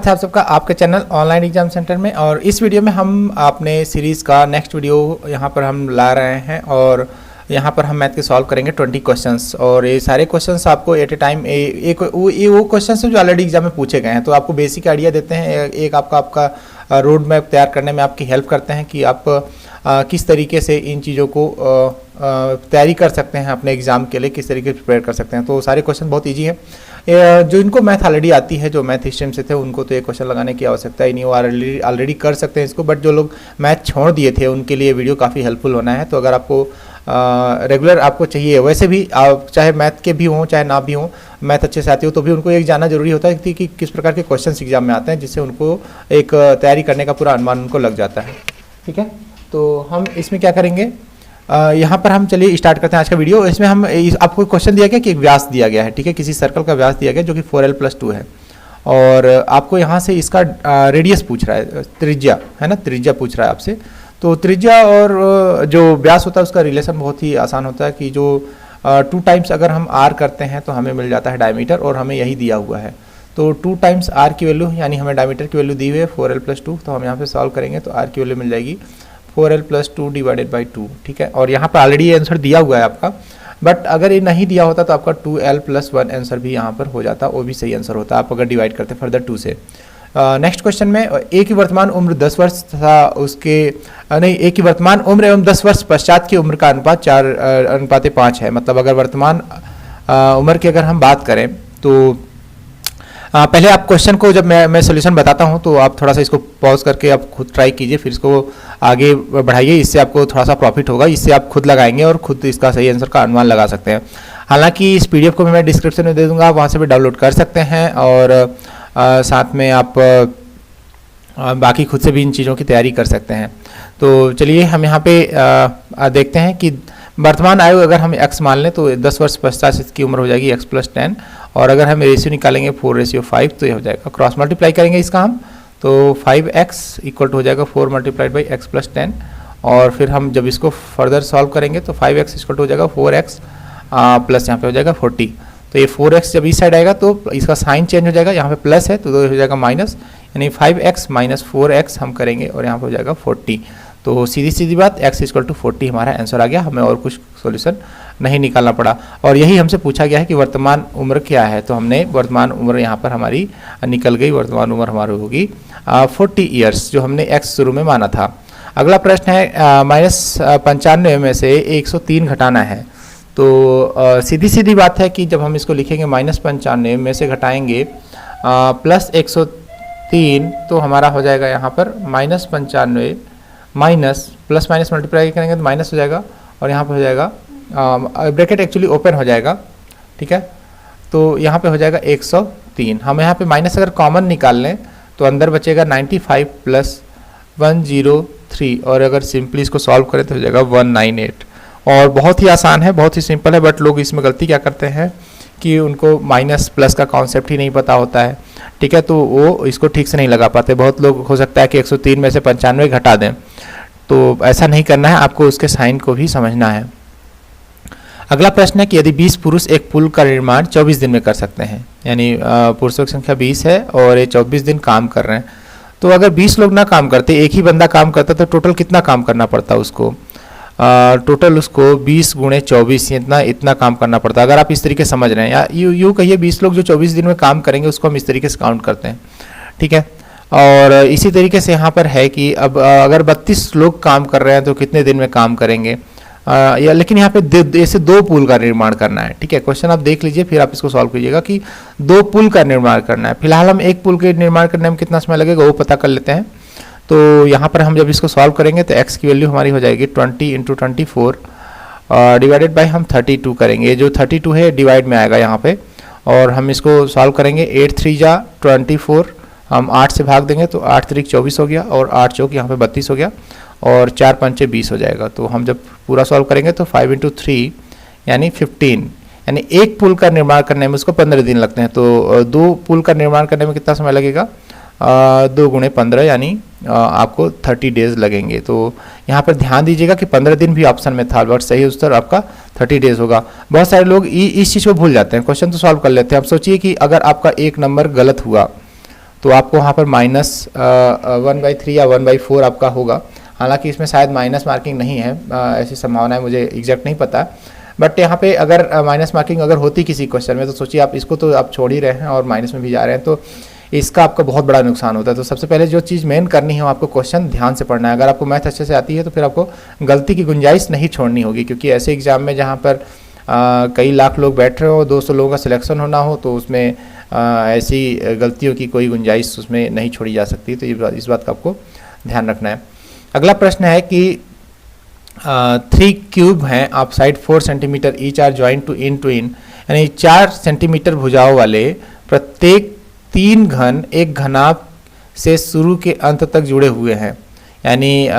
आप सबका आपके चैनल ऑनलाइन एग्जाम सेंटर में। और इस वीडियो में हम अपने सीरीज़ का नेक्स्ट वीडियो यहाँ पर हम ला रहे हैं और यहाँ पर हम मैथ के सॉल्व करेंगे 20 क्वेश्चंस। और ये सारे क्वेश्चंस आपको एट ए टाइम वो क्वेश्चंस हैं जो ऑलरेडी एग्जाम में पूछे गए हैं, तो आपको बेसिक आइडिया देते हैं, एक आपका रोड मैप तैयार करने में आपकी हेल्प करते हैं कि आप किस तरीके से इन चीज़ों को तैयारी कर सकते हैं अपने एग्ज़ाम के लिए, किस तरीके से प्रिपेयर कर सकते हैं। तो सारे क्वेश्चन बहुत ईजी है। जो इनको मैथ ऑलरेडी आती है, जो मैथ स्ट्रीम से थे, उनको तो ये क्वेश्चन लगाने की आवश्यकता ही नहीं, वो ऑलरेडी कर सकते हैं इसको। बट जो लोग मैथ छोड़ दिए थे उनके लिए वीडियो काफ़ी हेल्पफुल होना है। तो अगर आपको रेगुलर आपको चाहिए, वैसे भी आप चाहे मैथ के भी हों चाहे ना भी हों, मैथ अच्छे से आती हो तो भी उनको एक जानना जरूरी होता है कि किस प्रकार के क्वेश्चन एग्जाम में आते हैं, जिससे उनको एक तैयारी करने का पूरा अनुमान उनको लग जाता है। ठीक है, तो हम इसमें क्या करेंगे, यहाँ पर हम चलिए स्टार्ट करते हैं आज का वीडियो। इसमें हम आपको क्वेश्चन दिया गया कि एक व्यास दिया गया है, ठीक है, किसी सर्कल का व्यास दिया गया जो कि 4l+2 है, और आपको यहाँ से इसका रेडियस पूछ रहा है, त्रिज्या है ना, त्रिज्या पूछ रहा है आपसे। तो त्रिज्या और जो व्यास होता है उसका रिलेशन बहुत ही आसान होता है कि जो 2 टाइम्स अगर हम r करते हैं तो हमें मिल जाता है डायमीटर, और हमें यही दिया हुआ है। तो 2 टाइम्स r की वैल्यू, यानी हमें डायमीटर की वैल्यू दी हुई है 4l+2, तो हम यहाँ पे सॉल्व करेंगे तो r की वैल्यू मिल जाएगी 4l+2 डिवाइडेड बाई 2। ठीक है, और यहाँ पर ऑलरेडी ये आंसर दिया हुआ है आपका, बट अगर ये नहीं दिया होता तो आपका 2l+1 आंसर भी यहाँ पर हो जाता, वो भी सही आंसर होता आप अगर डिवाइड करते फर्दर 2 से। नेक्स्ट क्वेश्चन में एक ही वर्तमान उम्र 10 वर्ष तथा उसके नहीं, एक ही वर्तमान उम्र एवं 10 वर्ष पश्चात की उम्र का अनुपात 4:5 है। मतलब अगर वर्तमान उम्र की अगर हम बात करें तो पहले आप क्वेश्चन को जब मैं सोल्यूशन बताता हूं तो आप थोड़ा सा इसको पॉज करके आप खुद ट्राई कीजिए, फिर इसको आगे बढ़ाइए, इससे आपको थोड़ा सा प्रॉफिट होगा, इससे आप खुद लगाएंगे और खुद इसका सही आंसर का अनुमान लगा सकते हैं। हालांकि इस पीडीएफ को मैं डिस्क्रिप्शन में दे दूंगा, आप वहाँ से भी डाउनलोड कर सकते हैं, और साथ में आप बाकी खुद से भी इन चीज़ों की तैयारी कर सकते हैं। तो चलिए हम यहाँ पे देखते हैं कि वर्तमान आयु अगर हम x मान लें तो 10 वर्ष पश्चात इसकी उम्र हो जाएगी x+10, और अगर हम रेशियो निकालेंगे 4:5 तो ये हो जाएगा, क्रॉस मल्टीप्लाई करेंगे इसका हम, तो 5x इक्वल टू हो जाएगा 4 मल्टीप्लाइड बाई x+10, और फिर हम जब इसको फर्दर सॉल्व करेंगे तो 5x इक्वल टू हो जाएगा 4x प्लस यहाँ पे हो जाएगा 40। तो ये 4x जब इस साइड आएगा तो इसका साइन चेंज हो जाएगा, यहाँ पे प्लस है तो हो जाएगा माइनस, यानी 5x माइनस 4x हम करेंगे और यहाँ पे हो जाएगा 40। तो सीधी सीधी बात x इक्वल टू 40 हमारा आंसर आ गया, हमें और कुछ सॉल्यूशन नहीं निकालना पड़ा। और यही हमसे पूछा गया है कि वर्तमान उम्र क्या है, तो हमने वर्तमान उम्र यहाँ पर हमारी निकल गई, वर्तमान उम्र हमारी होगी 40 ईयर्स, जो हमने x शुरू में माना था। अगला प्रश्न है -95 में से 103 घटाना है। तो सीधी सीधी बात है कि जब हम इसको लिखेंगे -95 में से घटाएंगे प्लस 103, तो हमारा हो जाएगा यहाँ पर -95 माइनस प्लस माइनस मल्टीप्लाई करेंगे तो माइनस हो जाएगा, और यहाँ पे हो जाएगा ब्रैकेट एक्चुअली ओपन हो जाएगा। ठीक है, तो यहाँ पे हो जाएगा 103। हम यहाँ पे माइनस अगर कॉमन निकाल लें तो अंदर बचेगा 95 प्लस 103, और अगर सिंपली इसको सॉल्व करें तो हो जाएगा 198। और बहुत ही आसान है, बहुत ही सिंपल है, बट लोग इसमें गलती क्या करते हैं कि उनको माइनस प्लस का कॉन्सेप्ट ही नहीं पता होता है। ठीक है, तो वो इसको ठीक से नहीं लगा पाते। बहुत लोग हो सकता है कि 103 में से 95 घटा दें, तो ऐसा नहीं करना है, आपको उसके साइन को भी समझना है। अगला प्रश्न है कि यदि 20 पुरुष एक पुल का निर्माण 24 दिन में कर सकते हैं, यानी पुरुषों की संख्या 20 है और ये 24 दिन काम कर रहे हैं, तो अगर 20 लोग ना काम करते, एक ही बंदा काम करता, तो टोटल कितना काम करना पड़ता उसको? टोटल उसको 20 गुणे 24 इतना काम करना पड़ता है। अगर आप इस तरीके से समझ रहे हैं, या यूँ कहिए 20 लोग जो 24 दिन में काम करेंगे उसको हम इस तरीके से काउंट करते हैं। ठीक है, और इसी तरीके से यहाँ पर है कि अब अगर 32 लोग काम कर रहे हैं तो कितने दिन में काम करेंगे, लेकिन यहाँ पे ऐसे 2 पुल का निर्माण करना है। ठीक है, क्वेश्चन आप देख लीजिए, फिर आप इसको सॉल्व कीजिएगा कि 2 पुल का निर्माण करना है। फिलहाल हम एक पुल के निर्माण करने में कितना समय लगेगा वो पता कर लेते हैं। तो यहाँ पर हम जब इसको सॉल्व करेंगे तो x की वैल्यू हमारी हो जाएगी 20 × 24 डिवाइडेड बाई हम 32 करेंगे, जो 32 है डिवाइड में आएगा यहाँ पे, और हम इसको सॉल्व करेंगे 8 3 जा 24, हम 8 से भाग देंगे तो 8 3 24 हो गया, और 8 चौक यहाँ पे 32 हो गया, और 4 5 20 हो जाएगा। तो हम जब पूरा सॉल्व करेंगे तो 5 × 3 यानी 15, यानी एक पुल का निर्माण करने में उसको 15 दिन लगते हैं। तो 2 पुल का निर्माण करने में कितना समय लगेगा? 2 गुणे 15 यानी आपको 30 डेज लगेंगे। तो यहाँ पर ध्यान दीजिएगा कि 15 दिन भी ऑप्शन में था, बट सही उत्तर आपका 30 डेज होगा। बहुत सारे लोग इस चीज़ को भूल जाते हैं, क्वेश्चन तो सॉल्व कर लेते हैं। अब सोचिए कि अगर आपका एक नंबर गलत हुआ तो आपको वहाँ पर -1/3 या 1/4 आपका होगा। हालांकि इसमें शायद माइनस मार्किंग नहीं है, ऐसी संभावना है, मुझे एग्जैक्ट नहीं पता। बट यहाँ पे अगर माइनस मार्किंग अगर होती किसी क्वेश्चन में, तो सोचिए आप इसको तो आप छोड़ ही रहे हैं और माइनस में भी जा रहे हैं, तो इसका आपका बहुत बड़ा नुकसान होता है। तो सबसे पहले जो चीज़ मेन करनी है वो आपको क्वेश्चन ध्यान से पढ़ना है। अगर आपको मैथ अच्छे से आती है तो फिर आपको गलती की गुंजाइश नहीं छोड़नी होगी, क्योंकि ऐसे एग्जाम में जहाँ पर कई लाख लोग बैठ रहे हो, 200 लोगों का सिलेक्शन होना हो, तो उसमें ऐसी गलतियों की कोई गुंजाइश उसमें नहीं छोड़ी जा सकती। तो इस बात का आपको ध्यान रखना है। अगला प्रश्न है कि 3 क्यूब हैं आप side 4 centimetre each are joined to in, यानी 4 सेंटीमीटर भुजाओं वाले प्रत्येक 3 घन एक घनाभ से शुरू के अंत तक जुड़े हुए हैं। यानी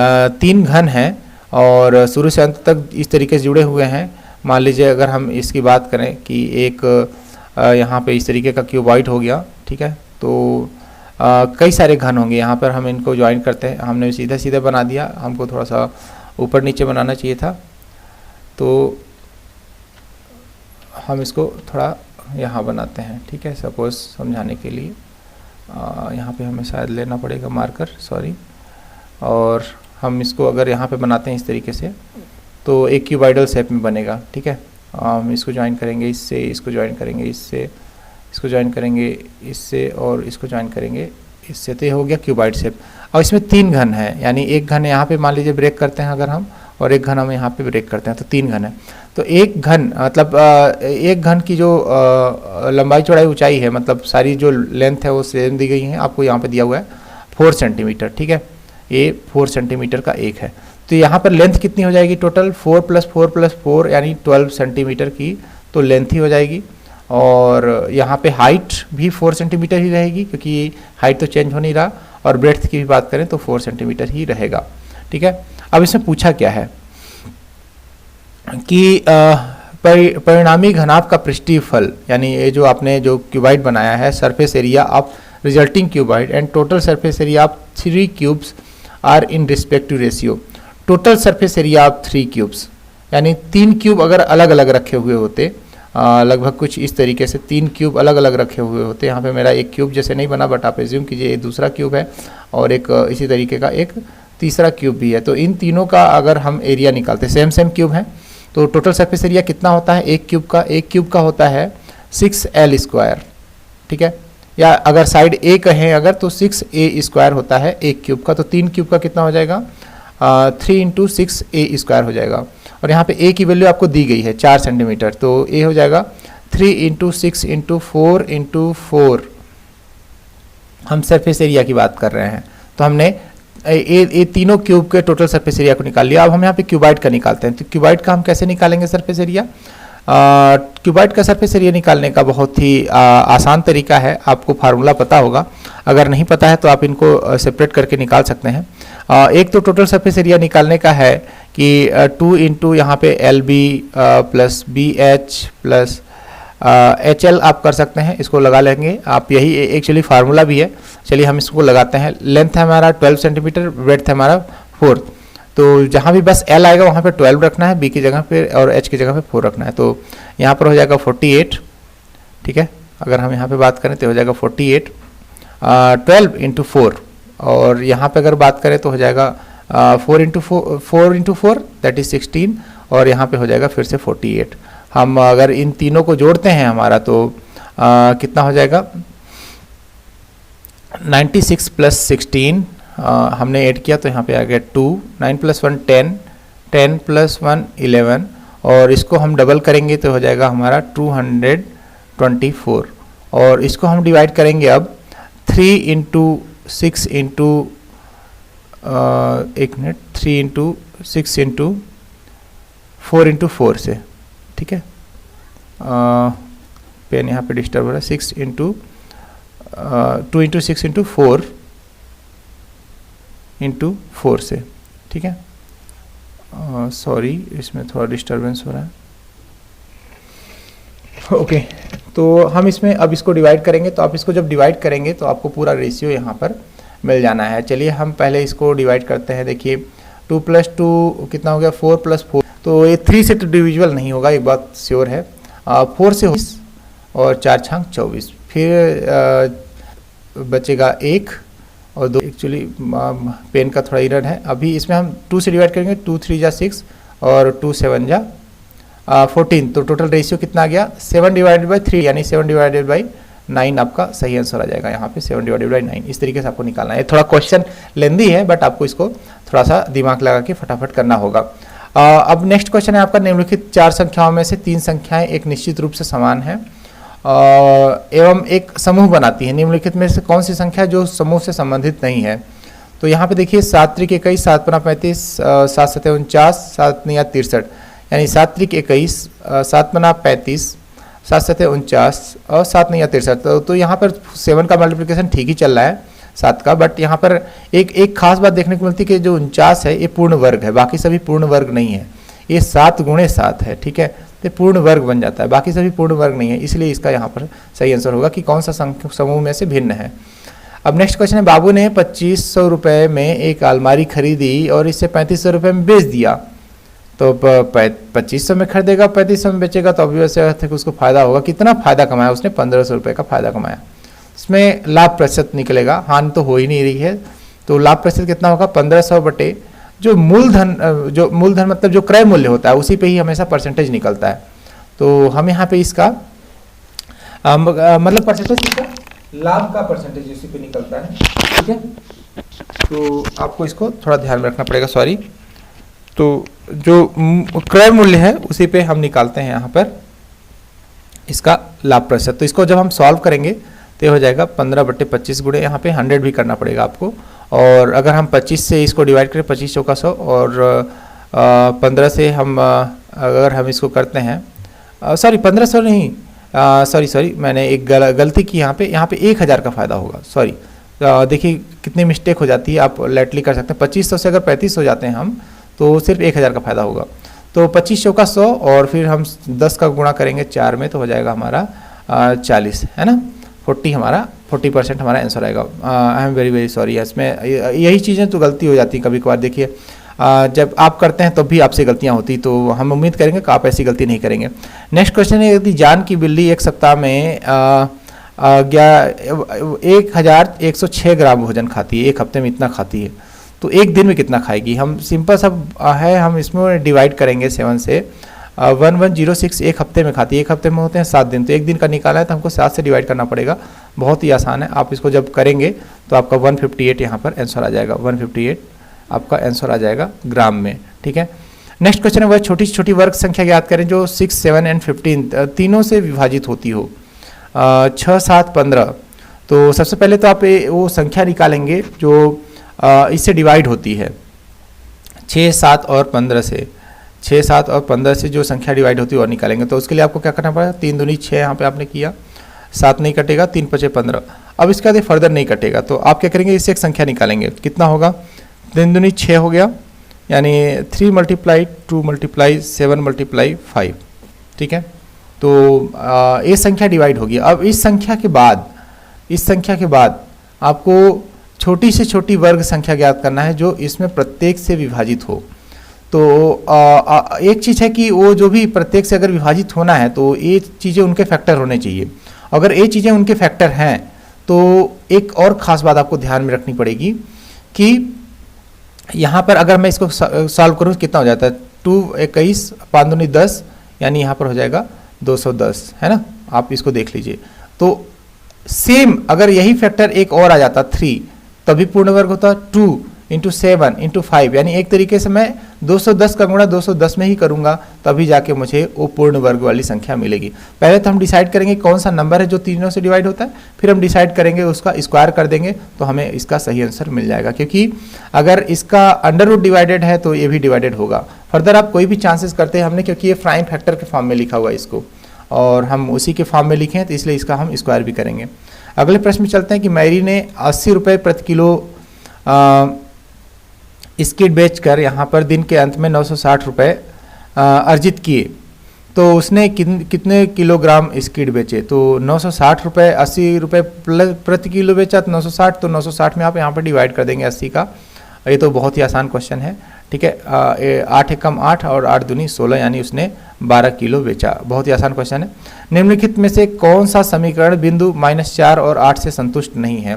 3 घन हैं और शुरू से अंत तक इस तरीके से जुड़े हुए हैं। मान लीजिए अगर हम इसकी बात करें कि एक यहाँ पे इस तरीके का क्यूबॉइड हो गया, ठीक है, तो कई सारे घन होंगे। यहाँ पर हम इनको ज्वाइन करते हैं, हमने सीधा सीधा बना दिया, हमको थोड़ा सा ऊपर नीचे बनाना चाहिए था, तो हम इसको थोड़ा यहाँ बनाते हैं, ठीक है, सपोज समझाने के लिए। यहाँ पे हमें शायद लेना पड़ेगा मार्कर, सॉरी। और हम इसको अगर यहाँ पे बनाते हैं इस तरीके से, तो एक क्यूबॉइडल शेप में बनेगा, ठीक है। हम इसको ज्वाइन करेंगे इससे, इसको ज्वाइन करेंगे इससे, इसको ज्वाइन करेंगे इससे और इसको ज्वाइन करेंगे इससे, तो ये हो गया क्यूबॉइड शेप। और इसमें 3 घन है, यानी एक घन यहाँ पे मान लीजिए ब्रेक करते हैं अगर हम, और एक घन हम यहाँ पे ब्रेक करते हैं, तो 3 घन है। तो एक घन मतलब एक घन की जो लंबाई चौड़ाई ऊंचाई है, मतलब सारी जो लेंथ है वो सेम दी गई है, आपको यहाँ पे दिया हुआ है 4 सेंटीमीटर, ठीक है। ये 4 सेंटीमीटर का एक है, तो यहाँ पर लेंथ कितनी हो जाएगी टोटल, 4 + 4 + 4 यानी 12 सेंटीमीटर की तो लेंथ ही हो जाएगी। और यहाँ पे हाइट भी 4 सेंटीमीटर ही रहेगी, क्योंककि हाइट तो चेंज हो नहीं रहा। और ब्रेड्थ की भी बात करें तो 4 सेंटीमीटर ही रहेगा, ठीक है। अब इसमें पूछा क्या है कि परिणामी घनाभ का पृष्ठफल, यानी ये जो आपने जो क्यूबॉइड बनाया है, surface area of resulting cuboid and total surface area of 3 cubes are in respective ratio. Total surface area of 3 cubes, यानी 3 क्यूब अगर अलग अलग रखे हुए होते, लगभग कुछ इस तरीके से 3 क्यूब अलग अलग रखे हुए होते। यहाँ पे मेरा एक क्यूब जैसे नहीं बना, बट आप एज्यूम कीजिए ये दूसरा क्यूब है और एक इसी तरीके का एक तीसरा क्यूब भी है। तो इन तीनों का अगर हम एरिया निकालते, सेम क्यूब है, तो टोटल सरफेस एरिया कितना होता है एक क्यूब का होता है 6L², ठीक है। या अगर साइड A कहें अगर, तो 6A² होता है एक क्यूब का। तो 3 क्यूब का कितना हो जाएगा, 3 × 6A² हो जाएगा। और यहाँ पे A की वैल्यू आपको दी गई है 4 सेंटीमीटर, तो A हो जाएगा 3 × 6 × 4 × 4। हम सरफेस एरिया की बात कर रहे हैं, तो हमने ये तीनों क्यूब के टोटल सरफेस एरिया को निकाल लिया। अब हम यहाँ पे क्यूबॉइड का निकालते हैं। तो क्यूबॉइड का हम कैसे निकालेंगे सरफेस एरिया? क्यूबॉइड का सरफेस एरिया निकालने का बहुत ही आसान तरीका है, आपको फार्मूला पता होगा। अगर नहीं पता है तो आप इनको सेपरेट करके निकाल सकते हैं। एक तो टोटल सरफेस एरिया निकालने का है कि 2 × यहाँ पे LB + BH + HL आप कर सकते हैं, इसको लगा लेंगे आप। यही एक्चुअली फार्मूला भी है। चलिए हम इसको लगाते हैं। लेंथ है हमारा 12 सेंटीमीटर, ब्रेड्थ है हमारा 4। तो जहाँ भी बस L आएगा वहाँ पे 12 रखना है, B की जगह पे, और H की जगह पे 4 रखना है। तो यहाँ पर हो जाएगा 48, ठीक है। अगर हम यहाँ पे बात करें तो हो जाएगा 48, 12 × 4। और यहाँ पे अगर बात करें तो हो जाएगा 4 × 4 दैट इज 16, और यहाँ पे हो जाएगा फिर से 48। हम अगर इन तीनों को जोड़ते हैं हमारा तो कितना हो जाएगा, 96 + 16 हमने ऐड किया तो यहाँ पे आ गया 2, 9 + 1 10, 10 + 1 11, और इसको हम डबल करेंगे तो हो जाएगा हमारा 224। और इसको हम डिवाइड करेंगे अब 3 × 6 × 1 मिनट 3 × 6 × 4 × 4 से, ठीक है। पेन यहाँ पे डिस्टर्ब हो रहा है। 2 × 6 × 4 × 4 से, ठीक है। सॉरी, इसमें थोड़ा डिस्टर्बेंस हो रहा है। ओके, तो हम इसमें अब इसको डिवाइड करेंगे। तो आप इसको जब डिवाइड करेंगे तो आपको पूरा रेशियो यहाँ पर मिल जाना है। चलिए हम पहले इसको डिवाइड करते हैं। देखिए 2 + 2 कितना हो गया, 4 + 4। तो ये 3 से तो डिविजिबल नहीं होगा, एक बात श्योर है। 4 से 20 और 4 × 24, फिर बचेगा 1 और 2। एक्चुअली पेन का थोड़ा एरर है। अभी इसमें हम 2 से डिवाइड करेंगे, 2 3 जा 6 और 2 7 जा 14। तो टोटल रेशियो कितना आ गया 7 डिवाइडेड बाई 3 यानी 7 डिवाइडेड बाई 9 आपका सही आंसर आ जाएगा। यहाँ पे 7 डिवाइडेड बाई 9 इस तरीके से आपको निकालना है। थोड़ा क्वेश्चन लेंदी है बट आपको इसको थोड़ा सा दिमाग लगा के फटाफट करना होगा। अब नेक्स्ट क्वेश्चन है आपका, निम्नलिखित 4 संख्याओं में से 3 संख्याएं एक निश्चित रूप से समान है एवं एक समूह बनाती है। निम्नलिखित में से कौन सी संख्या जो समूह से संबंधित नहीं है? तो यहाँ पे देखिए 7 त्रिक 21, 7 पन्ना 35, 7 सतह 49, 7 निया 63 यानी 7 त्रिक 21, 7 पन्ना 35, 7 सतह 49 और 7 निया 63। तो यहाँ पर 7 का मल्टीप्लिकेशन ठीक ही चल रहा है 7 का, बट यहाँ पर एक खास बात देखने को मिलती है कि जो 49 है ये पूर्ण वर्ग है, बाकी सभी पूर्ण वर्ग नहीं है। ये 7 गुणे 7 है, ठीक है, तो पूर्ण वर्ग बन जाता है, बाकी सभी पूर्ण वर्ग नहीं है, इसलिए इसका यहाँ पर सही आंसर होगा कि कौन सा समूह में से भिन्न है। अब नेक्स्ट क्वेश्चन है, बाबू ने 2500 रुपये में एक अलमारी खरीदी और इसे 3500 रुपये में बेच दिया। तो 2500 में खरीदेगा, 3500 में बेचेगा, तो ऑब्वियसली उसको फायदा होगा। कितना फायदा कमाया उसने? 1500 रुपये का फायदा कमाया। इसमें लाभ प्रतिशत निकलेगा, हानि तो हो ही नहीं रही है, तो लाभ प्रतिशत कितना होगा 1500 बटे जो मूलधन मतलब जो क्रय मूल्य होता है उसी पे ही हमेशा परसेंटेज निकलता है। तो हम यहाँ पे इसका मतलब परसेंटेज किसका, लाभ का परसेंटेज उसी पे निकलता है, ठीक है। तो आपको इसको थोड़ा ध्यान में रखना पड़ेगा, सॉरी। तो जो क्रय मूल्य है उसी पे हम निकालते हैं यहाँ पर इसका लाभ प्रतिशत। तो इसको जब हम सॉल्व करेंगे तो हो जाएगा 15/25 गुणे यहाँ पे 100 भी करना पड़ेगा आपको। और अगर हम 25 से इसको डिवाइड करें, 25 चौका 100 और 15 से हम अगर हम इसको करते हैं, सॉरी 1500 नहीं, सॉरी मैंने एक गलती की यहाँ पे 1000 का फायदा होगा, सॉरी। देखिए कितनी मिस्टेक हो जाती है, आप लेटली कर सकते हैं। 2500 से अगर 35 हो जाते हैं हम तो सिर्फ 1000 का फायदा होगा। तो 25 चौका 100 और फिर हम 10 का गुणा करेंगे 4 में तो हो जाएगा हमारा 40, है ना, 40% हमारा आंसर आएगा। आई एम वेरी सॉरी, इसमें यही चीज़ें तो गलती हो जाती है कभी कभार। देखिए जब आप करते हैं तब भी आपसे गलतियां होती, तो हम उम्मीद करेंगे कि आप ऐसी गलती नहीं करेंगे। नेक्स्ट क्वेश्चन है, यदि जान की बिल्ली एक सप्ताह में 1106 ग्राम भोजन खाती है, एक हफ्ते में इतना खाती है, तो एक दिन में कितना खाएगी? हम सिंपल सब है, हम इसमें डिवाइड करेंगे 7 से। 1106 एक हफ्ते में खाती है, एक हफ्ते में होते हैं 7 दिन, तो एक दिन का निकालना है तो हमको 7 से डिवाइड करना पड़ेगा। बहुत ही आसान है, आप इसको जब करेंगे तो आपका 158 यहाँ पर आंसर आ जाएगा। 158 आपका आंसर आ जाएगा ग्राम में, ठीक है। नेक्स्ट क्वेश्चन है, वह छोटी छोटी वर्ग संख्या ज्ञात करें जो 6, 7 एंड 15 तीनों से विभाजित होती हो। 6, 7, 15। तो सबसे पहले तो आप वो संख्या निकालेंगे जो इससे डिवाइड होती है 6, 7 और 15 से। 6, 7 और 15 से जो संख्या डिवाइड होती है और निकालेंगे। तो उसके लिए आपको क्या करना पड़ेगा, 3 दूनी 6 यहाँ पे आपने किया, 7 नहीं कटेगा, 3 5 15। अब इसके बाद फर्दर नहीं कटेगा, तो आप क्या करेंगे, इससे एक संख्या निकालेंगे, कितना होगा, 3 दूनी 6 हो गया, यानी 3 × 2 × 7 × 5, ठीक है। तो ये संख्या डिवाइड होगी। अब इस संख्या के बाद आपको छोटी से छोटी वर्ग संख्या ज्ञात करना है जो इसमें प्रत्येक से विभाजित हो। तो एक चीज़ है कि वो जो भी प्रत्येक से अगर विभाजित होना है तो ये चीज़ें उनके फैक्टर होने चाहिए। अगर ये चीज़ें उनके फैक्टर हैं तो एक और ख़ास बात आपको ध्यान में रखनी पड़ेगी कि यहाँ पर अगर मैं इसको सॉल्व करूँ कितना हो जाता है, 2 21 5 दूनी 10 यानी यहाँ पर हो जाएगा 210, है ना। आप इसको देख लीजिए। तो सेम अगर यही फैक्टर एक और आ जाता 3 तभी पूर्ण वर्ग होता 2 × 7 × 5, यानी एक तरीके से मैं 210 का गुणा 210 में ही करूंगा तभी जाके मुझे वो पूर्ण वर्ग वाली संख्या मिलेगी। पहले तो हम डिसाइड करेंगे कौन सा नंबर है जो तीनों से डिवाइड होता है, फिर हम डिसाइड करेंगे उसका स्क्वायर कर देंगे तो हमें इसका सही आंसर मिल जाएगा। क्योंकि अगर इसका अंडर डिवाइडेड है तो ये भी डिवाइडेड होगा। फर्दर आप कोई भी चांसेस करते हैं हमने, क्योंकि ये प्राइम फैक्टर के फॉर्म में लिखा हुआ है इसको, और हम उसी के फॉर्म में लिखे हैं तो इसलिए इसका हम स्क्वायर भी करेंगे। अगले प्रश्न में चलते हैं कि मैरी ने 80 रुपये प्रति किलो स्किड बेचकर यहाँ पर दिन के अंत में 960 रुपये अर्जित किए, तो उसने कितने किलोग्राम स्किड बेचे? तो 960 रुपये, 80 रुपये प्रति किलो बेचा तो 960, तो 960 में आप यहाँ पर डिवाइड कर देंगे 80 का। ये तो बहुत ही आसान क्वेश्चन है, ठीक है। 8 एकम 8 और 8 दूनी 16, यानी उसने 12 किलो बेचा। बहुत ही आसान क्वेश्चन है। निम्नलिखित में से कौन सा समीकरण बिंदु -4 और 8 से संतुष्ट नहीं है?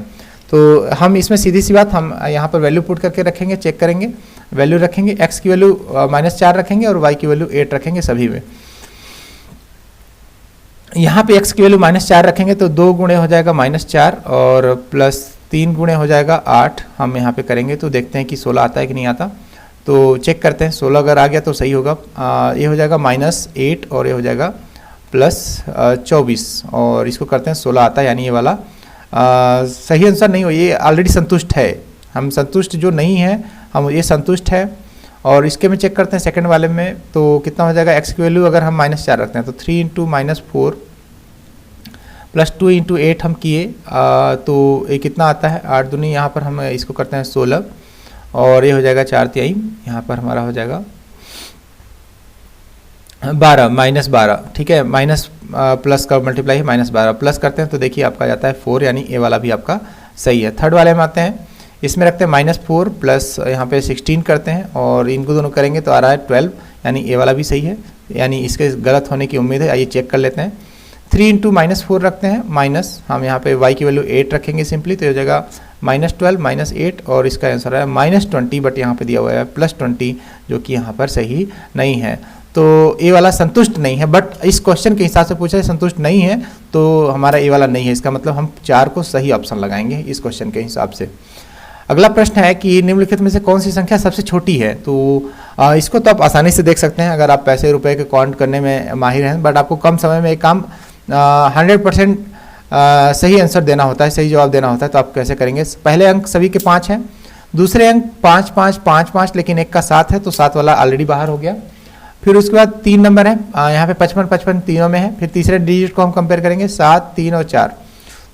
तो हम इसमें सीधी सी बात, हम यहाँ पर वैल्यू पुट करके रखेंगे, चेक करेंगे, वैल्यू रखेंगे, x की वैल्यू -4 रखेंगे और y की वैल्यू 8 रखेंगे सभी में। यहाँ पे x की वैल्यू -4 रखेंगे तो 2 गुणे हो जाएगा -4 और प्लस 3 गुणे हो जाएगा 8। हम यहाँ पे करेंगे तो देखते हैं कि 16 आता है कि नहीं आता, तो चेक करते हैं। 16 अगर आ गया तो सही होगा। ये हो जाएगा -8 और ये हो जाएगा +24 और इसको करते हैं 16 आता है, यानी ये वाला सही आंसर नहीं हो, ये ऑलरेडी संतुष्ट है। हम संतुष्ट जो नहीं है, हम ये संतुष्ट है। और इसके में चेक करते हैं सेकंड वाले में, तो कितना हो जाएगा, x की वैल्यू अगर हम -4 रखते हैं तो 3 × -4 प्लस 2 × 8 हम किए, तो ये कितना आता है, 8 दूनी, यहाँ पर हम इसको करते हैं 16 और ये हो जाएगा 4 तिहाई, यहाँ पर हमारा हो जाएगा 12 -12, ठीक है। माइनस प्लस का मल्टीप्लाई है, -12 प्लस करते हैं तो देखिए आपका जाता है 4, यानी ए वाला भी आपका सही है। थर्ड वाले में आते हैं, इसमें रखते हैं -4 प्लस यहाँ पे 16 करते हैं और इनको दोनों करेंगे तो आ रहा है 12, यानी ए वाला भी सही है, यानी इसके गलत होने की उम्मीद है। आइए चेक कर लेते हैं। 3 × -4 रखते हैं, माइनस हम यहाँ पे y की वैल्यू 8 रखेंगे सिंपली, तो हो जाएगा -12 -8 और इसका आंसर है -20, बट यहाँ पे दिया हुआ है +20, जो कि यहाँ पर सही नहीं है। तो ये वाला संतुष्ट नहीं है, बट इस क्वेश्चन के हिसाब से पूछा है संतुष्ट नहीं है, तो हमारा ये वाला नहीं है। इसका मतलब हम 4 को सही ऑप्शन लगाएंगे इस क्वेश्चन के हिसाब से। अगला प्रश्न है कि निम्नलिखित में से कौन सी संख्या सबसे छोटी है? तो इसको तो आप आसानी से देख सकते हैं अगर आप पैसे रुपए के काउंट करने में माहिर हैं, बट आपको कम समय में एक काम 100% सही आंसर देना होता है, सही जवाब देना होता है। तो आप कैसे करेंगे? पहले अंक सभी के 5 हैं, दूसरे अंक 5 5 5 5, लेकिन एक का 7 है तो 7 वाला ऑलरेडी बाहर हो गया। फिर उसके बाद 3 नंबर है, यहाँ पे 55 55 तीनों में है। फिर तीसरे डिजिट को हम कंपेयर करेंगे 7 3 और 4,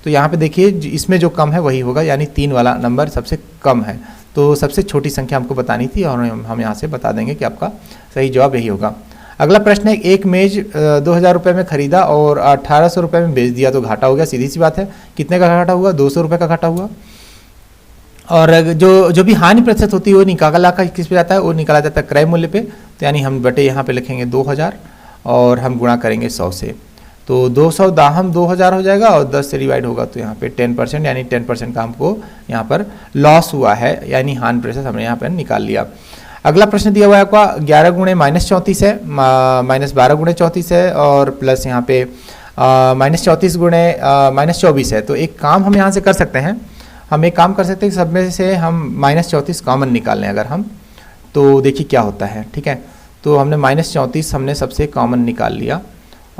तो यहाँ पे देखिए इसमें जो कम है वही होगा, यानी 3 वाला नंबर सबसे कम है। तो सबसे छोटी संख्या हमको बतानी थी और हम यहाँ से बता देंगे कि आपका सही जवाब यही होगा। अगला प्रश्न है, एक मेज 2000 रुपये में खरीदा और 1800 रुपये में बेच दिया तो घाटा हो गया। सीधी सी बात है, कितने का घाटा हुआ? 200 रुपये का घाटा हुआ। और जो भी हानि प्रतिशत होती है वो निकाला का किस पे जाता है? वो निकाला जाता है क्रय मूल्य पे। तो यानी हम बटे यहाँ पे लिखेंगे 2000 और हम गुणा करेंगे 100 से, तो 200 दाहम 2000 हो जाएगा और 10 से डिवाइड होगा तो यहाँ पे 10%, यानी 10% का हमको यहाँ पर लॉस हुआ है, यानी हानि प्रतिशत हमने यहाँ पर निकाल लिया। अगला प्रश्न दिया हुआ है आपका 11 गुणे -34 है, -12 गुणे 34 है और प्लस यहाँ पे -34 गुणे -24 है। तो एक काम हम यहाँ से कर सकते हैं, हम एक काम कर सकते हैं सब में से हम -34 कॉमन निकाल लें अगर हम, तो देखिए क्या होता है। ठीक है, तो हमने -34 हमने सबसे कॉमन निकाल लिया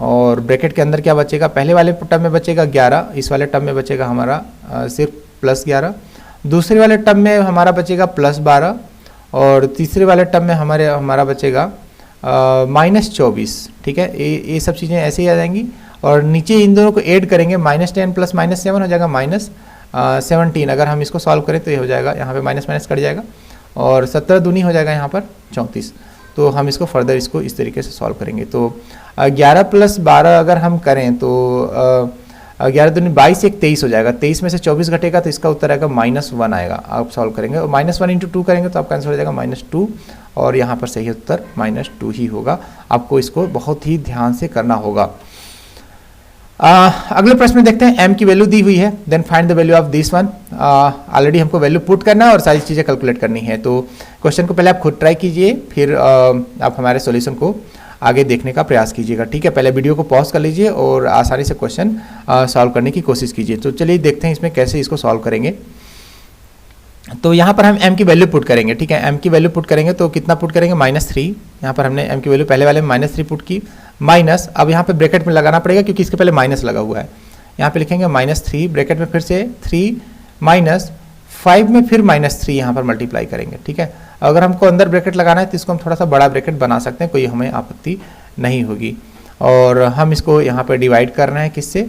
और ब्रैकेट के अंदर क्या बचेगा? पहले वाले टर्म में बचेगा 11, इस वाले टर्म में बचेगा हमारा सिर्फ +11, दूसरे वाले टर्म में हमारा बचेगा +12 और तीसरे वाले टर्म में हमारा बचेगा -24। ठीक है, ये सब चीज़ें ऐसे ही आ जाएंगी और नीचे इन दोनों को ऐड करेंगे, -10 प्लस -7 हो जाएगा -17। अगर हम इसको सॉल्व करें तो ये हो जाएगा, यहाँ पे माइनस माइनस कट जाएगा और 17 दूनी हो जाएगा यहाँ पर 34। तो हम इसको फर्दर इसको इस तरीके से सॉल्व करेंगे। तो 11 + 12 अगर हम करें तो 11 दूनी 22, 1 23 हो जाएगा। 23 में से 24 घटेगा तो इसका उत्तर आएगा -1 आएगा। आप सॉल्व करेंगे और -1 × 2 करेंगे तो आपका आंसर हो जाएगा -2 और यहाँ पर सही उत्तर -2 ही होगा। आपको इसको बहुत ही ध्यान से करना होगा। अगले प्रश्न में देखते हैं, m की वैल्यू दी हुई है, then find the value of this one. Already हमको वैल्यू पुट करना है और सारी चीज़ें कैलकुलेट करनी है। तो क्वेश्चन को पहले आप खुद ट्राई कीजिए, फिर आप हमारे सॉल्यूशन को आगे देखने का प्रयास कीजिएगा। ठीक है, पहले वीडियो को पॉज कर लीजिए और आसानी से क्वेश्चन सॉल्व करने की कोशिश कीजिए। तो चलिए देखते हैं इसमें कैसे इसको सॉल्व करेंगे। तो यहाँ पर हम m की वैल्यू पुट करेंगे। ठीक है, m की वैल्यू पुट करेंगे तो कितना पुट करेंगे? -3। यहाँ पर हमने m की वैल्यू पहले वाले में -3 पुट की, माइनस, अब यहाँ पे ब्रैकेट में लगाना पड़ेगा क्योंकि इसके पहले माइनस लगा हुआ है। यहाँ पे लिखेंगे -3, ब्रैकेट में फिर से 3 माइनस 5 में फिर -3 यहाँ पर मल्टीप्लाई करेंगे। ठीक है, अगर हमको अंदर ब्रैकेट लगाना है तो इसको हम थोड़ा सा बड़ा ब्रैकेट बना सकते हैं, कोई हमें आपत्ति नहीं होगी। और हम इसको यहाँ पर डिवाइड कर रहे हैं किससे?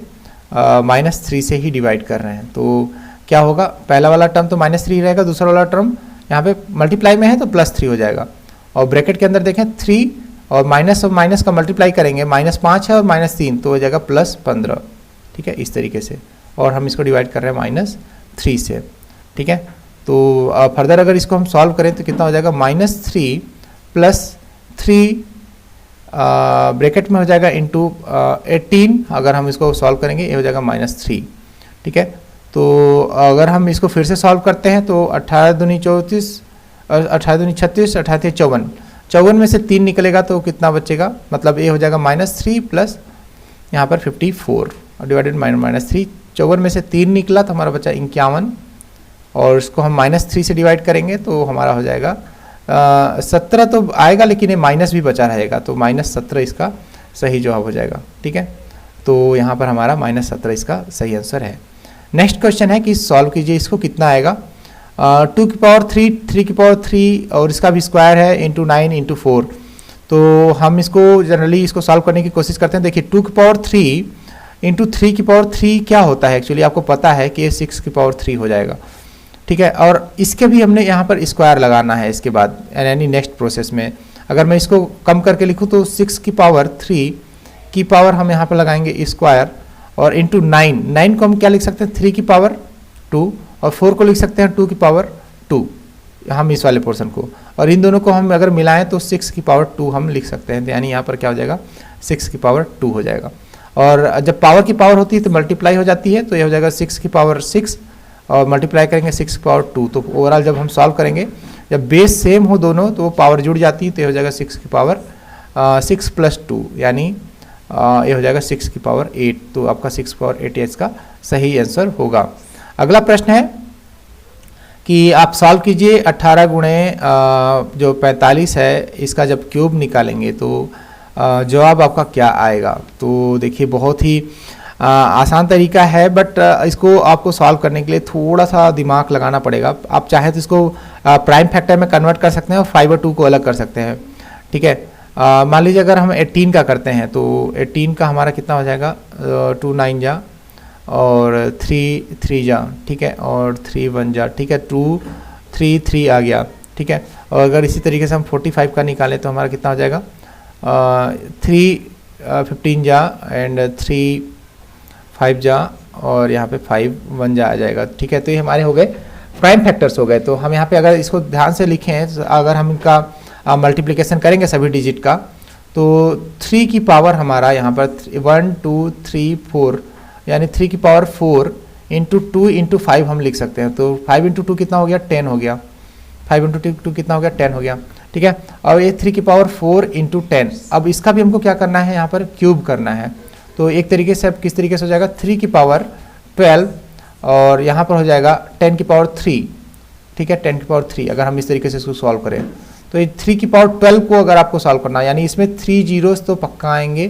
-3 से ही डिवाइड कर रहे हैं। तो क्या होगा? पहला वाला टर्म तो -3 रहेगा, दूसरा वाला टर्म यहाँ पे मल्टीप्लाई में है तो +3 हो जाएगा। और ब्रैकेट के अंदर देखें 3 और माइनस का मल्टीप्लाई करेंगे, -5 है और -3 तो हो जाएगा +15। ठीक है, इस तरीके से। और हम इसको डिवाइड कर रहे हैं -3 से। ठीक है, तो फर्दर अगर इसको हम सॉल्व करें तो कितना हो जाएगा, -3 + 3 ब्रैकेट में हो जाएगा इंटू 18। अगर हम इसको सॉल्व करेंगे ये हो जाएगा -3, ठीक है। तो अगर हम इसको फिर से सॉल्व करते हैं तो 18 दूनी 34, 18 दूनी 36, 18 54, 54 में से 3 निकलेगा तो कितना बचेगा, मतलब ये हो जाएगा -3 प्लस यहाँ पर 54 डिवाइडेड -3। 54 में से 3 निकला तो हमारा बचा 51, और इसको हम -3 से डिवाइड करेंगे तो हमारा हो जाएगा 17 तो आएगा, लेकिन ये माइनस भी बचा रहेगा, तो -17 इसका सही जवाब हो जाएगा, ठीक है। तो यहाँ पर हमारा -17 इसका सही आंसर है। नेक्स्ट क्वेश्चन है कि सॉल्व कीजिए, इसको कितना आएगा, 2 की पावर 3, 3 की पावर 3 और इसका भी स्क्वायर है इंटू 9 इंटू 4। तो हम इसको जनरली इसको सॉल्व करने की कोशिश करते हैं। देखिए 2 की पावर 3 इंटू 3 की पावर 3 क्या होता है, एक्चुअली आपको पता है कि ये 6 की पावर 3 हो जाएगा, ठीक है। और इसके भी हमने यहाँ पर स्क्वायर लगाना है इसके बाद, यानी नेक्स्ट प्रोसेस में। अगर मैं इसको कम करके लिखूँ तो 6 की पावर 3 की पावर हम यहाँ पर लगाएंगे स्क्वायर, और इंटू 9 को हम क्या लिख सकते हैं, 3 की पावर 2, और 4 को लिख सकते हैं 2 की पावर 2, हम इस वाले पोर्शन को, और इन दोनों को हम अगर मिलाएं तो 6 की पावर 2 हम लिख सकते हैं, यानी यहाँ पर क्या हो जाएगा, 6 की पावर 2 हो जाएगा। और जब पावर की पावर होती है तो मल्टीप्लाई हो जाती है, तो ये हो जाएगा 6 की पावर 6 और मल्टीप्लाई करेंगे 6 की पावर 2। तो ओवरऑल जब हम सॉल्व करेंगे, जब बेस सेम हो दोनों तो वो पावर जुड़ जाती है, तो ये हो जाएगा 6 की पावर 6 + 2, यानी ये हो जाएगा 6 की पावर 8। तो आपका 6 की पावर 8 इसका सही आंसर होगा। अगला प्रश्न है कि आप सॉल्व कीजिए 18 गुणे जो 45 है इसका जब क्यूब निकालेंगे तो जवाब आपका क्या आएगा। तो देखिए बहुत ही आसान तरीका है, बट इसको आपको सॉल्व करने के लिए थोड़ा सा दिमाग लगाना पड़ेगा। आप चाहे तो इसको प्राइम फैक्टर में कन्वर्ट कर सकते हैं और 5 और 2 को अलग कर सकते हैं, ठीक है। मान लीजिए अगर हम 18 का करते हैं तो 18 का हमारा कितना हो जाएगा, 2 9 जा और 3 3 जा, ठीक है, और 3 1 जा, ठीक है, 2 3 3 आ गया, ठीक है। और अगर इसी तरीके से हम 45 का निकालें तो हमारा कितना हो जाएगा, 3 15 जा एंड 3 5 जा, और यहाँ पे 5 1 जा आ जाएगा, ठीक है। तो ये हमारे हो गए प्राइम फैक्टर्स हो गए। तो हम यहाँ पे अगर इसको ध्यान से लिखें, अगर हम इनका मल्टीप्लिकेशन करेंगे सभी डिजिट का, तो 3 की पावर हमारा यहाँ पर 1 2 3 4, यानी 3 की पावर 4 इंटू 2 इंटू 5 हम लिख सकते हैं। तो 5 इंटू 2 कितना हो गया, 10 हो गया, 5 इंटू 2 कितना हो गया, 10 हो गया, ठीक है। और ये 3 की पावर 4 इंटू 10, अब इसका भी हमको क्या करना है, यहाँ पर क्यूब करना है। तो एक तरीके से अब किस तरीके से हो जाएगा, 3 की पावर 12 और यहाँ पर हो जाएगा 10 की पावर 3, ठीक है, 10 की पावर 3। अगर हम इस तरीके से इसको सॉल्व करें तो ये 3 की पावर 12 को अगर आपको सॉल्व करना है, यानी इसमें 3 जीरोस तो पक्का आएंगे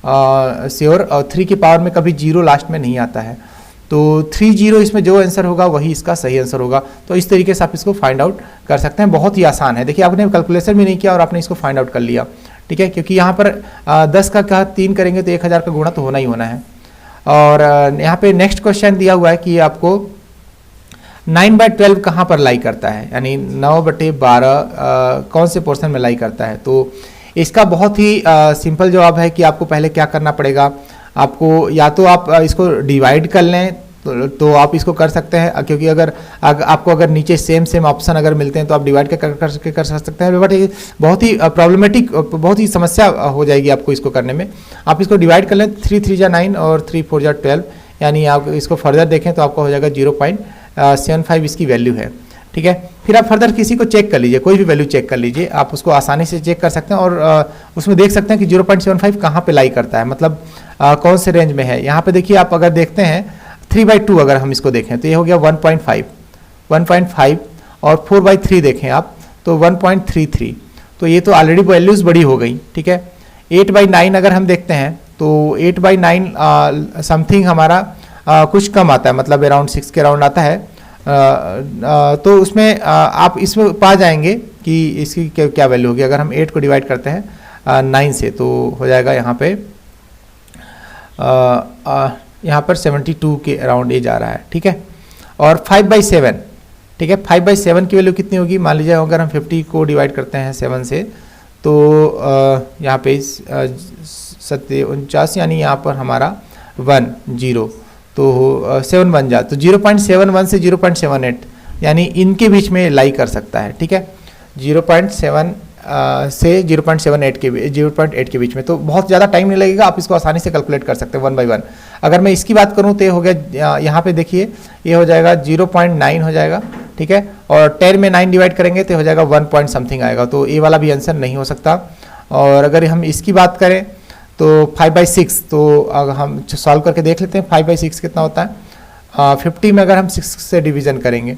श्योर, और 3 की पावर में कभी जीरो लास्ट में नहीं आता है। तो 3 0 इसमें जो आंसर होगा वही इसका सही आंसर होगा। तो इस तरीके से आप इसको फाइंड आउट कर सकते हैं, बहुत ही आसान है। देखिए आपने कैलकुलेशन भी नहीं किया और आपने इसको फाइंड आउट कर लिया, ठीक है, क्योंकि यहाँ पर 10 का 3 करेंगे तो 1000 का गुणा तो होना ही होना है। और यहाँ पे नेक्स्ट क्वेश्चन दिया हुआ है कि आपको 9/12 कहाँ पर लाई करता है, यानी 9/12 कौन से पोर्शन में लाई करता है। तो इसका बहुत ही सिंपल जवाब है कि आपको पहले क्या करना पड़ेगा, आपको या तो आप इसको डिवाइड कर लें तो आप इसको कर सकते हैं, क्योंकि अगर आपको अगर नीचे सेम ऑप्शन अगर मिलते हैं तो आप डिवाइड कर सकते हैं, बट ये बहुत ही प्रॉब्लमेटिक, बहुत ही समस्या हो जाएगी आपको इसको करने में। आप इसको डिवाइड कर लें, 3 3 जा 9 और 3 4 जा 12, यानी आप इसको फर्दर देखें तो आपको हो जाएगा 0.75 इसकी वैल्यू है, ठीक है। फिर आप फर्दर किसी को चेक कर लीजिए, कोई भी वैल्यू चेक कर लीजिए, आप उसको आसानी से चेक कर सकते हैं और उसमें देख सकते हैं कि 0.75 कहाँ पे लाई करता है, मतलब कौन से रेंज में है। यहाँ पे देखिए आप अगर देखते हैं 3/2 अगर हम इसको देखें तो ये हो गया 1.5 और 4/3 देखें आप तो 1.33, तो ये तो ऑलरेडी वैल्यूज़ बड़ी हो गई, ठीक है। 8/9 अगर हम देखते हैं तो 8/9 समथिंग हमारा कुछ कम आता है, मतलब अराउंड 6 के अराउंड आता है। तो उसमें आप इसमें पा जाएंगे कि इसकी क्या वैल्यू होगी। अगर हम 8 को डिवाइड करते हैं 9 से तो हो जाएगा यहाँ पर 72 के अराउंड ये जा रहा है, ठीक है। और 5/7, ठीक है, 5/7 की वैल्यू कितनी होगी, मान लीजिए अगर हम 50 को डिवाइड करते हैं 7 से तो यहाँ पे 49, यानी यहाँ पर हमारा 1 0, तो 7 बन जा, तो 0.71 से 0.78, यानी इनके बीच में लाई कर सकता है, ठीक है, 0.7 से 0.78 के 0.8 के बीच में। तो बहुत ज़्यादा टाइम नहीं लगेगा, आप इसको आसानी से कैलकुलेट कर सकते हैं 1 बाई 1। अगर मैं इसकी बात करूँ तो ये हो गया, यहाँ पे देखिए ये हो जाएगा 0.9 हो जाएगा, ठीक है, और 10 में 9 डिवाइड करेंगे तो हो जाएगा 1 पॉइंट समथिंग आएगा, तो ये वाला भी आंसर नहीं हो सकता। और अगर हम इसकी बात करें तो 5/6, तो अगर हम सॉल्व करके देख लेते हैं 5/6 कितना होता है। 50 में अगर हम 6 से डिवीज़न करेंगे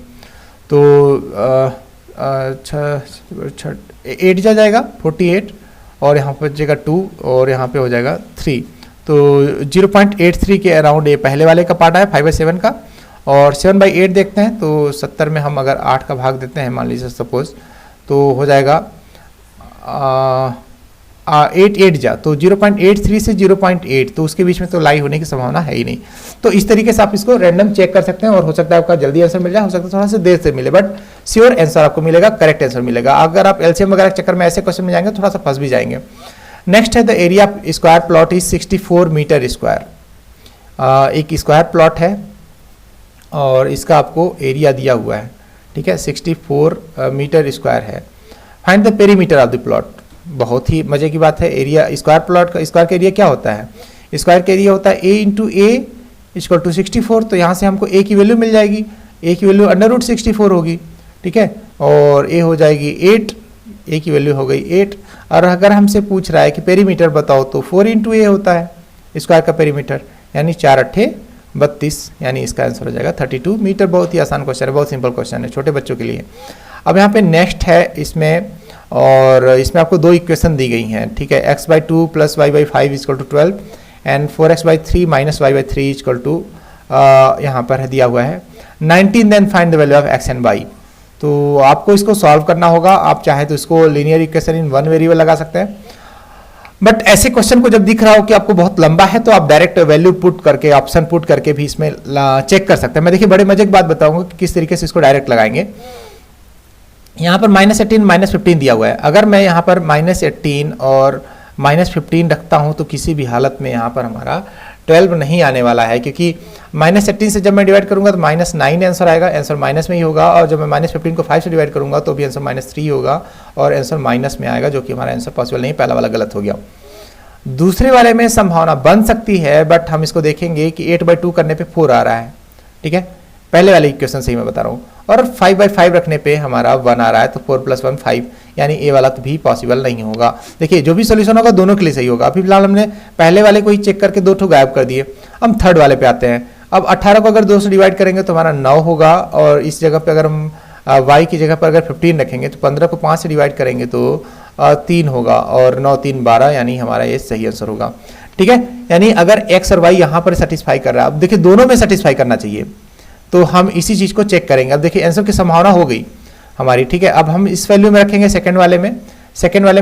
तो 8 जा जाएगा 48, और यहाँ पर बचेगा 2 और यहाँ पे हो जाएगा 3, तो 0.83 के अराउंड ये पहले वाले का पार्ट है 5/7 का। और 7/8 देखते हैं तो 70 में हम अगर 8 का भाग देते हैं मान लीजिए सपोज, तो हो जाएगा 8 जा, तो 0.83 से 0.8, तो उसके बीच में तो लाई होने की संभावना है ही नहीं। तो इस तरीके से आप इसको रैंडम चेक कर सकते हैं, और हो सकता है आपका जल्दी आंसर मिल जाए, हो सकता है थोड़ा सा देर से मिले, बट श्योर आंसर आपको मिलेगा, करेक्ट आंसर मिलेगा। अगर आप एलसीएम वगैरह के चक्कर में ऐसे क्वेश्चन में जाएंगे थोड़ा सा फंस भी जाएंगे। नेक्स्ट है the area square plot is 64 metre square. एक स्क्वायर प्लॉट है और इसका आपको एरिया दिया हुआ है, ठीक है, 64 मीटर स्क्वायर है। Find the perimeter of the plot. बहुत ही मजे की बात है, एरिया स्क्वायर प्लॉट का, स्क्वायर का एरिया क्या होता है, स्क्वायर का एरिया होता है a into a equal to 64, तो यहाँ से हमको a की वैल्यू मिल जाएगी, a की वैल्यू √64 होगी, ठीक है, और a हो जाएगी 8, a की वैल्यू हो गई 8। और अगर हमसे पूछ रहा है कि पेरीमीटर बताओ तो 4 इंटू ए होता है स्क्वायर का पेरीमीटर, यानी 4 8 32, यानी इसका आंसर हो जाएगा 32 मीटर। बहुत ही आसान क्वेश्चन है, बहुत सिंपल क्वेश्चन है छोटे बच्चों के लिए। अब यहाँ पे नेक्स्ट है इसमें, और इसमें आपको 2 इक्वेशन दी गई हैं, ठीक है, x/2 + y/5 = 12 and 4x/3 - y/3 = यहाँ पर दिया हुआ है 19। Then find the value of x and y। तो आपको इसको सॉल्व करना होगा, आप चाहे तो इसको लीनियर इक्वेशन इन 1 वेरिएबल लगा सकते हैं, बट ऐसे क्वेश्चन को जब दिख रहा हो कि आपको बहुत लंबा है तो आप डायरेक्ट वैल्यू पुट करके, ऑप्शन पुट करके भी इसमें चेक कर सकते हैं। मैं देखिए बड़े मजे की बात बताऊंगा कि किस तरीके से इसको डायरेक्ट लगाएंगे। यहाँ पर -18 -15 दिया हुआ है, अगर मैं यहाँ पर -18 और -15 रखता हूँ तो किसी भी हालत में यहाँ पर हमारा 12 नहीं आने वाला है, क्योंकि -18 से जब मैं डिवाइड करूँगा तो -9 आंसर आएगा, आंसर माइनस में ही होगा, और जब मैं -15 को 5 से डिवाइड करूँगा तो भी आंसर -3 होगा और आंसर माइनस में आएगा, जो कि हमारा आंसर पॉसिबल नहीं, पहला वाला गलत हो गया। दूसरे वाले में संभावना बन सकती है, बट हम इसको देखेंगे कि 8/2 करने पे 4 आ रहा है, ठीक है, पहले वाले इक्वेशन से ही मैं बता रहा हूँ, और 5/5 रखने पे हमारा 1 आ रहा है, तो 4 + 1 5, यानी ए वाला तो भी पॉसिबल नहीं होगा। देखिए जो भी सोल्यूशन होगा दोनों के लिए सही होगा। अभी फिलहाल हमने पहले वाले को ही चेक करके 2 ठो गायब कर दिए। हम थर्ड वाले पे आते हैं। अब 18 को अगर 2 से डिवाइड करेंगे तो हमारा 9 होगा, और इस जगह पे अगर हम y की जगह पर अगर 15 रखेंगे तो 15 को 5 से डिवाइड करेंगे तो 3 होगा, और 9 3 12, यानी हमारा ये सही आंसर होगा, ठीक है। यानी अगर x और y यहाँ पर सेटिस्फाई कर रहा है, अब देखिए दोनों में सेटिस्फाई करना चाहिए, तो हम इसी चीज़ को चेक करेंगे। अब देखिए आंसर की संभावना हो गई हमारी, ठीक है। अब हम इस वैल्यू में रखेंगे, सेकंड वाले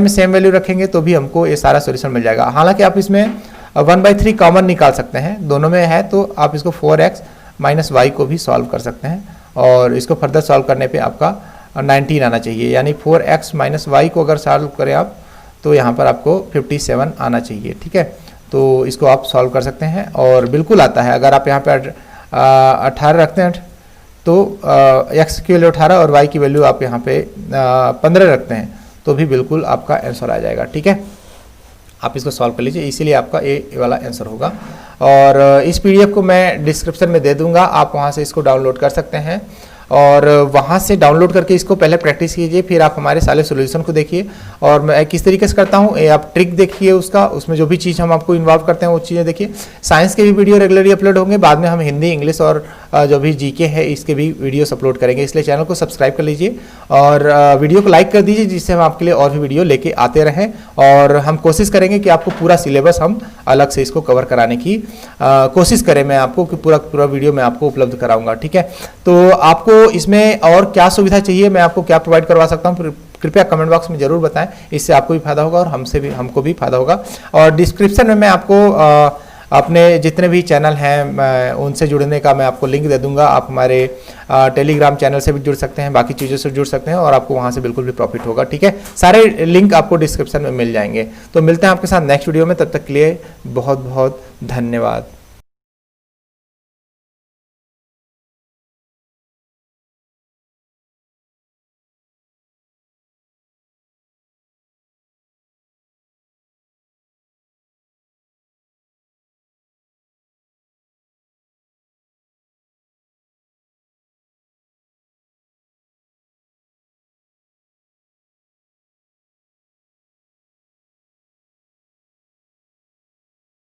में सेम वैल्यू रखेंगे तो भी हमको ये सारा सॉल्यूशन मिल जाएगा। हालांकि आप इसमें 1/3 कॉमन निकाल सकते हैं, दोनों में है, तो आप इसको 4x - y को भी सॉल्व कर सकते हैं, और इसको फर्दर सॉल्व करने पे आपका 19 आना चाहिए, यानी 4x - y को अगर सॉल्व करें आप तो यहाँ पर आपको 57 आना चाहिए, ठीक है। तो इसको आप सॉल्व कर सकते हैं और बिल्कुल आता है। अगर आप यहाँ पर 18 रखते हैं तो x की वैल्यू 18 और y की वैल्यू आप यहाँ पे 15 रखते हैं तो भी बिल्कुल आपका आंसर आ जाएगा, ठीक है। आप इसको सॉल्व कर लीजिए, इसीलिए आपका ए वाला आंसर होगा। और इस पीडीएफ को मैं डिस्क्रिप्शन में दे दूंगा, आप वहाँ से इसको डाउनलोड कर सकते हैं, और वहाँ से डाउनलोड करके इसको पहले प्रैक्टिस कीजिए, फिर आप हमारे सारे सॉल्यूशन को देखिए। और मैं किस तरीके से करता हूँ ये आप ट्रिक देखिए उसका, उसमें जो भी चीज़ हम आपको इन्वॉल्व करते हैं वो चीज़ें देखिए। साइंस के भी वीडियो रेगुलरली अपलोड होंगे, बाद में हम हिंदी, इंग्लिश और जो भी जीके है इसके भी वीडियोस अपलोड करेंगे, इसलिए चैनल को सब्सक्राइब कर लीजिए और वीडियो को लाइक कर दीजिए, जिससे हम आपके लिए और भी वीडियो लेके आते रहें। और हम कोशिश करेंगे कि आपको पूरा सिलेबस हम अलग से इसको कवर कराने की कोशिश करें, मैं आपको कि पूरा वीडियो मैं आपको उपलब्ध कराऊंगा, ठीक है। तो आपको इसमें और क्या सुविधा चाहिए, मैं आपको क्या प्रोवाइड करवा सकता हूँ, कृपया कमेंट बॉक्स में जरूर बताएं, इससे आपको भी फायदा होगा और हमको भी फायदा होगा। और डिस्क्रिप्शन में मैं आपको अपने जितने भी चैनल हैं उनसे जुड़ने का मैं आपको लिंक दे दूंगा। आप हमारे टेलीग्राम चैनल से भी जुड़ सकते हैं, बाकी चीज़ों से जुड़ सकते हैं, और आपको वहाँ से बिल्कुल भी प्रॉफिट होगा, ठीक है। सारे लिंक आपको डिस्क्रिप्शन में मिल जाएंगे। तो मिलते हैं आपके साथ नेक्स्ट वीडियो में, तब तक के लिए बहुत बहुत धन्यवाद।